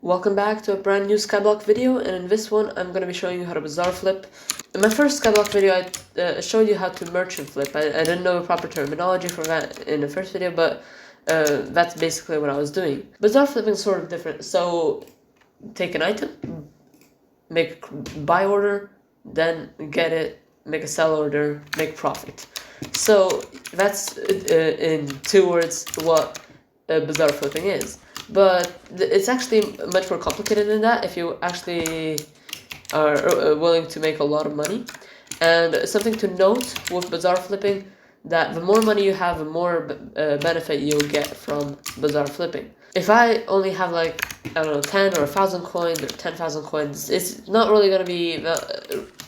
Welcome back to a brand new Skyblock video, and in this one I'm going to be showing you how to Bazaar flip. In my first Skyblock video I showed you how to merchant flip. I didn't know the proper terminology for that in the first video, but that's basically what I was doing. Bazaar flipping is sort of different, so take an item, make a buy order, then get it, make a sell order, make profit. So that's in 2 words what Bazaar flipping is. But it's actually much more complicated than that if you actually are willing to make a lot of money. And something to note with Bazaar flipping, that the more money you have, the more benefit you'll get from Bazaar flipping. If I only have like, I don't know, 10 or 1,000 coins or 10,000 coins, it's not really going to be,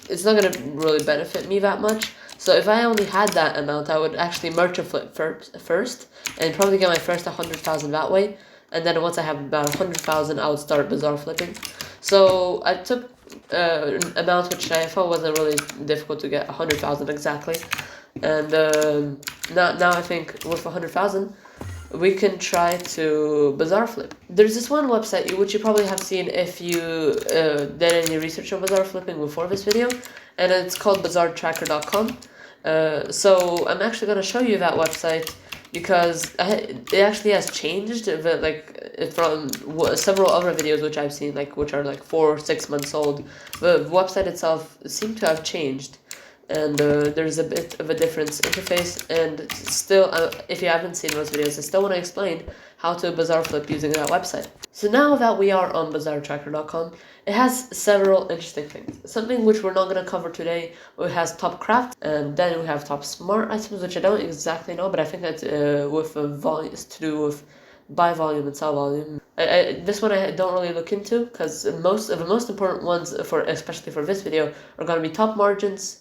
it's not going to really benefit me that much. So if I only had that amount, I would actually merchant flip first and probably get my first 100,000 that way. And then once I have about 100,000, I would start Bazaar flipping. So I took an amount which I thought wasn't really difficult to get, 100,000 exactly. And now I think with 100,000, we can try to Bazaar flip. There's this one website which you probably have seen if you did any research on Bazaar flipping before this video, and it's called bazaartracker.com. So I'm actually going to show you that website, because it actually has changed, from several other videos which I've seen, which are 4 or 6 months old. The website itself seemed to have changed, and there's a bit of a different interface. And still, if you haven't seen those videos, I still want to explain how to Bazaar flip using that website. So now that we are on bazaartracker.com, it has several interesting things. Something which we're not going to cover today, it has top craft, and then we have top smart items, which I don't exactly know, but I think that's with volume, it's to do with buy volume and sell volume. This one I don't really look into, because most of the most important ones, especially for this video, are going to be top margins,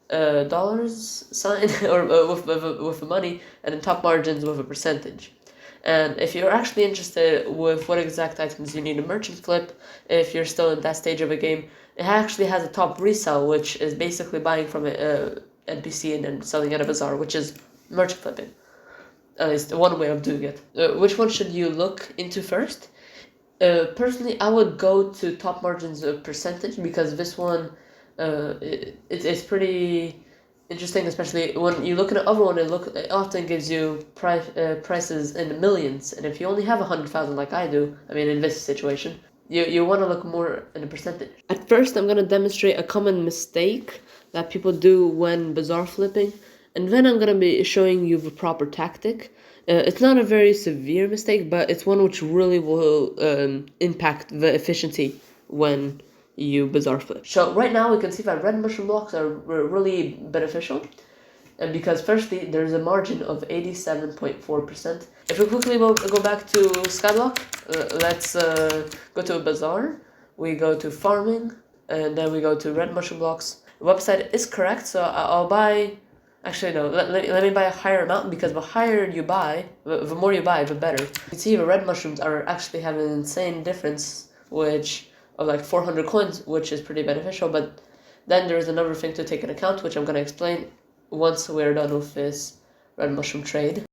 dollars sign, or with the money, and then top margins with a percentage. And if you're actually interested with what exact items you need to merchant flip, if you're still in that stage of a game, it actually has a top resell, which is basically buying from an NPC and then selling at a bazaar, which is merchant flipping. At least one way of doing it. Which one should you look into first? Personally, I would go to top margins percentage, because this one, it's pretty interesting, especially when you look at the other one. It often gives you prices in the millions, and if you only have 100,000 like I do, I mean in this situation, you want to look more in a percentage. At first, I'm gonna demonstrate a common mistake that people do when Bazaar flipping, and then I'm gonna be showing you the proper tactic. It's not a very severe mistake, but it's one which really will impact the efficiency when you Bazaar flip. So right now we can see that red mushroom blocks are really beneficial, and because firstly there's a margin of 87.4%. If we quickly go back to Skyblock, let's go to a Bazaar. We go to farming, and then we go to red mushroom blocks. The website is correct, so I'll buy. Actually, no, let me buy a higher amount, because the higher you buy, the more you buy, the better. You can see the red mushrooms are actually having an insane difference, which of 400 coins, which is pretty beneficial. But then there is another thing to take into account, which I'm going to explain once we're done with this red mushroom trade.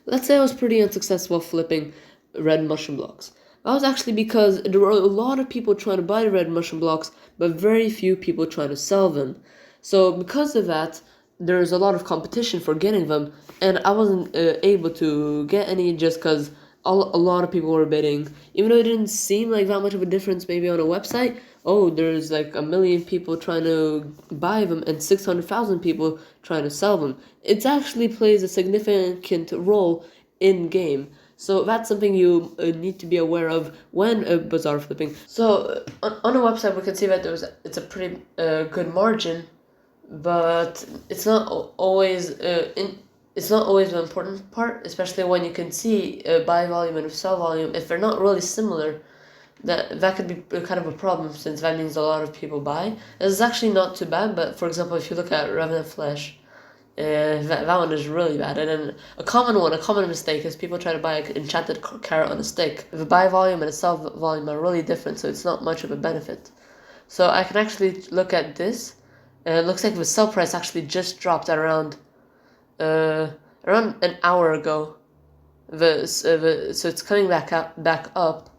Let's say I was pretty unsuccessful flipping red mushroom blocks. That was actually because there were a lot of people trying to buy the red mushroom blocks, but very few people trying to sell them. So because of that, there's a lot of competition for getting them, and I wasn't able to get any, just because a lot of people were bidding. Even though it didn't seem like that much of a difference maybe on a website, there's 1 million people trying to buy them and 600,000 people trying to sell them. It actually plays a significant role in game. So that's something you need to be aware of when Bazaar flipping. So on a website we can see that it's a pretty good margin, but it's not always it's not always the important part, especially when you can see buy volume and sell volume. If they're not really similar, that could be kind of a problem, since that means a lot of people buy. It's actually not too bad, but for example, if you look at Revenant Flesh, that one is really bad. And then a common mistake is people try to buy an enchanted carrot on a stick. The buy volume and the sell volume are really different, so it's not much of a benefit. So I can actually look at this, and it looks like the sell price actually just dropped at around an hour ago. So it's coming back up.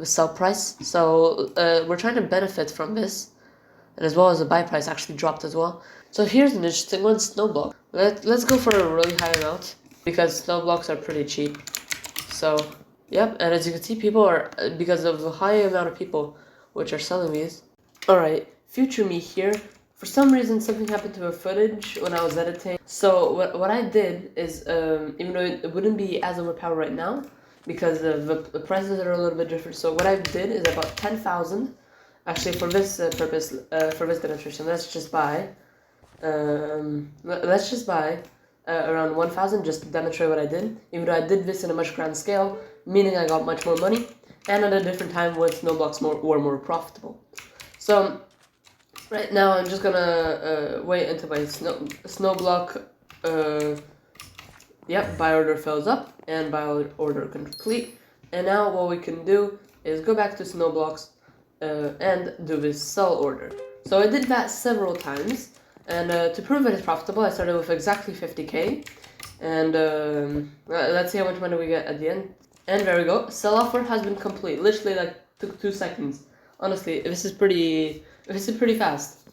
sell price. So we're trying to benefit from this, and as well as the buy price actually dropped as well. So here's an interesting one, Snowblock. Let's go for a really high amount because Snowblocks are pretty cheap. So yep, and as you can see, people are, because of the high amount of people which are selling these. Alright, future me here. For some reason, something happened to the footage when I was editing. So what I did is, even though it wouldn't be as overpowered right now, because the prices are a little bit different. So what I did is I bought 10,000. Actually, for this purpose, for this demonstration, let's just buy around 1,000 just to demonstrate what I did. Even though I did this in a much grand scale, meaning I got much more money, and at a different time when Snowblocks were more profitable. So right now I'm just gonna wait until my Snowblock buy order fills up and buy order complete. And now what we can do is go back to Snowblocks and do this sell order. So I did that several times, and to prove that it's profitable, I started with exactly 50k, and let's see how much money we get at the end. And there we go, sell offer has been complete. Literally like took 2 seconds. Honestly, this is pretty fast.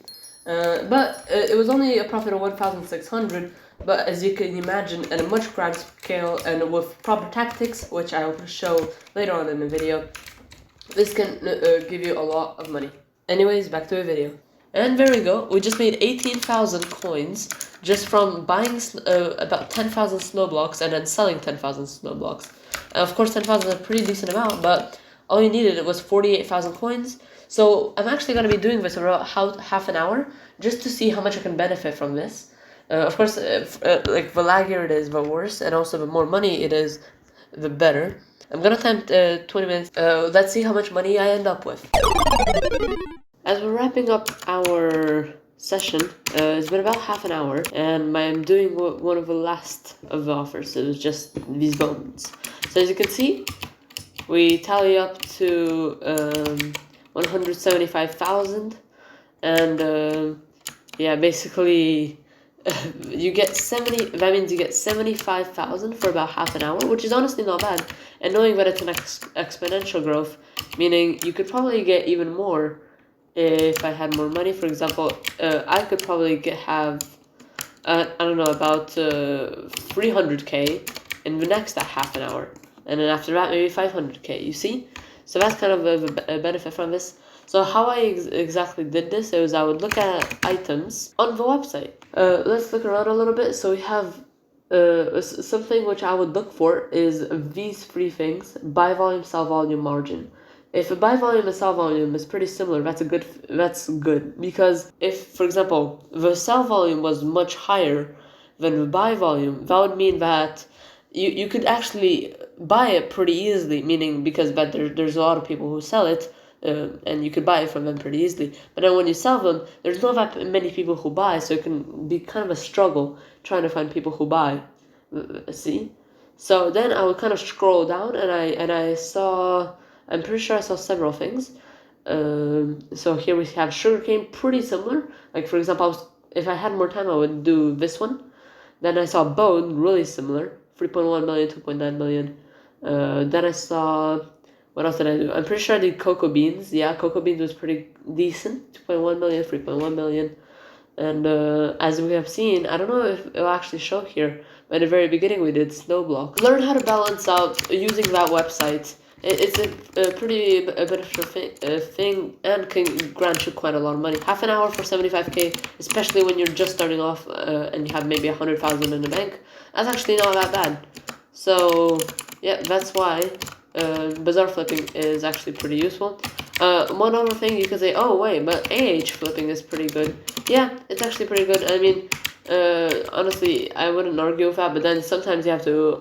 But it was only a profit of 1,600. But as you can imagine, at a much grand scale and with proper tactics, which I will show later on in the video, this can give you a lot of money. Anyways, back to the video. And there we go. We just made 18,000 coins just from buying about 10,000 Snowblocks and then selling 10,000 Snowblocks. Of course, 10,000 is a pretty decent amount, but all you needed was 48,000 coins. So I'm actually going to be doing this for about half an hour just to see how much I can benefit from this. Of course, like the laggier it is, the worse, and also the more money it is, the better. I'm gonna time 20 minutes. Let's see how much money I end up with. As we're wrapping up our session, it's been about half an hour, and I'm doing one of the last of the offers. It was just these bones. So as you can see, we tally up to 175,000, and yeah, basically. You get 70. That means you get 75,000 for about half an hour, which is honestly not bad. And knowing that it's an exponential growth, meaning you could probably get even more if I had more money. For example, I could probably have I don't know, about 300k in the next half an hour, and then after that maybe 500k. You see, so that's kind of a benefit from this. So how I exactly did this is I would look at items on the website. Let's look around a little bit. So we have something which I would look for is these 3 things: buy volume, sell volume, margin. If a buy volume and sell volume is pretty similar, that's good, because if, for example, the sell volume was much higher than the buy volume, that would mean that you could actually buy it pretty easily, meaning because there's a lot of people who sell it. And you could buy it from them pretty easily. But then when you sell them, there's not that many people who buy, so it can be kind of a struggle trying to find people who buy. See? So then I would kind of scroll down, and I saw, I'm pretty sure I saw several things. So here we have sugarcane, pretty similar. Like for example, if I had more time, I would do this one. Then I saw bone, really similar, 3.1 million, 2.9 million. Then I saw. What else did I do? I'm pretty sure I did cocoa beans. Yeah, cocoa beans was pretty decent. 2.1 million, 3.1 million. And as we have seen, I don't know if it'll actually show here, but at the very beginning we did Snowblock. Learn how to balance out using that website. It's a pretty beneficial thing and can grant you quite a lot of money. Half an hour for 75k, especially when you're just starting off and you have maybe 100,000 in the bank. That's actually not that bad. So yeah, that's why Bazaar flipping is actually pretty useful. One other thing you could say, oh wait, but AH flipping is pretty good. Yeah, it's actually pretty good. I mean, honestly, I wouldn't argue with that, but then sometimes you have to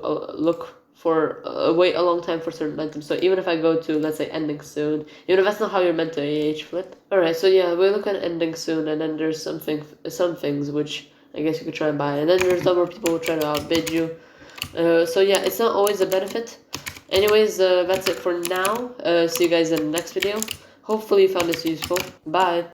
wait a long time for certain items. So even if I go to, let's say, ending soon, even if that's not how you're meant to AH flip. Alright, so yeah, we look at ending soon, and then there's some things which I guess you could try and buy, and then there's other people who try to outbid you. So yeah, it's not always a benefit. Anyways, that's it for now. See you guys in the next video. Hopefully you found this useful. Bye.